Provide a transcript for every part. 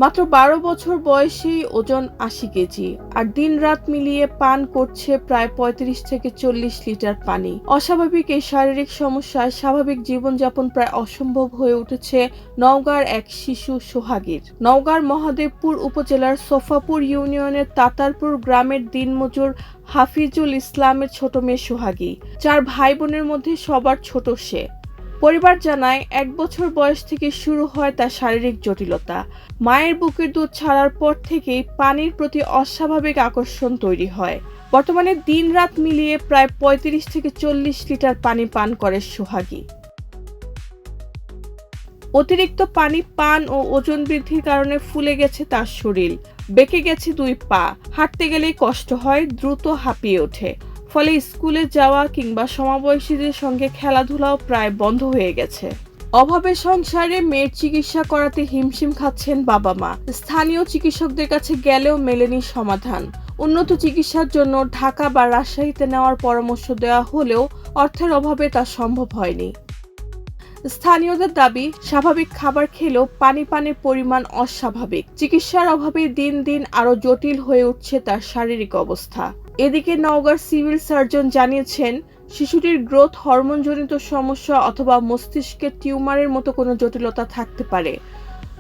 মাত্র ১২ বছর বয়সেই ওজন ৮০ কেজি আর দিন-রাত মিলিয়ে পান করছে প্রায় ৩৫ থেকে ৪০ লিটার পানি। অস্বাভাবিক এই শারীরিক সমস্যায় স্বাভাবিক জীবনযাপন প্রায় অসম্ভব হয়ে উঠেছে নওগাঁর এক শিশু সোহাগীর। নওগাঁর মহাদেবপুর উপজেলার সোফাপুর ইউনিয়নের তাতারপুর গ্রামের দিনমজুর হাফিজুল ইসলামের ছোট মেয়ে সোহাগী। ৪ ভাই বোনের মধ্যে সবার ছোট সে। পরিবার জানায় ১ বছর বয়স থেকে শুরু হয় তার শারীরিক জটিলতা। মায়ের বুকের দুধ ছাড়ার পর থেকেই পানির প্রতি অস্বাভাবিক আকর্ষণ তৈরি হয়। বর্তমানে দিন-রাত মিলিয়ে প্রায় ৩৫ থেকে ৪০ লিটার পানি পান করে সোহাগী। অতিরিক্ত পানি পান ও ওজন বৃদ্ধির কারণে ফুলে গেছে তার শরীর, বেঁকে গেছে 2 পা, হাঁটতে গেলেই কষ্ট হয়, দ্রুত হাঁপিয়ে ওঠে। ফলে স্কুলে যাওয়া কিংবা সমবয়সীদের সঙ্গে খেলাধুলাও প্রায় বন্ধ হয়ে গেছে। অভাবের সংসারে মেয়ের চিকিৎসা করাতে হিমশিম খাচ্ছেন বাবা-মা। স্থানীয় চিকিৎসকদের কাছে গেলেও মেলেনি সমাধান। উন্নত চিকিৎসার জন্য ঢাকা বা রাজশাহীতে নেওয়ার পরামর্শ দেওয়া হলেও অর্থের অভাবে তা সম্ভব হয়নি। স্থানীয়দের দাবি, স্বাভাবিক খাবার খেলেও পানির পরিমাণ অস্বাভাবিক। চিকিৎসার অভাবে দিন দিন আরও জটিল হয়ে উঠছে তার শারীরিক অবস্থা। এদিকে নওগাঁর সিভিল সার্জন জানিয়েছেন, শিশুটির গ্রোথ হরমোনজনিত সমস্যা অথবা মস্তিষ্কে টিউমারের মতো কোনো জটিলতা থাকতে পারে।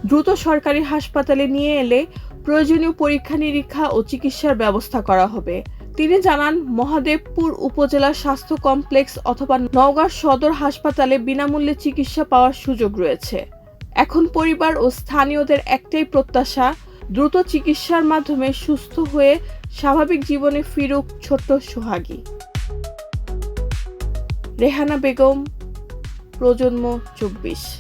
দ্রুত সরকারি হাসপাতালে নিয়ে এলে প্রয়োজনীয় পরীক্ষা-নিরীক্ষা ও চিকিৎসার ব্যবস্থা করা হবে। তিনি জানান, মহাদেবপুর উপজেলা স্বাস্থ্য কমপ্লেক্স অথবা নওগাঁ সদর হাসপাতালে বিনামূল্যে চিকিৎসা পাওয়ার সুযোগ রয়েছে। এখন পরিবার ও স্থানীয়দের একটাই প্রত্যাশা, দ্রুত চিকিৎসার মাধ্যমে সুস্থ হয়ে স্বাভাবিক জীবনে ফিরুক ছোট্ট সোহাগী। রেহানা বেগম, প্রজন্ম ২৪।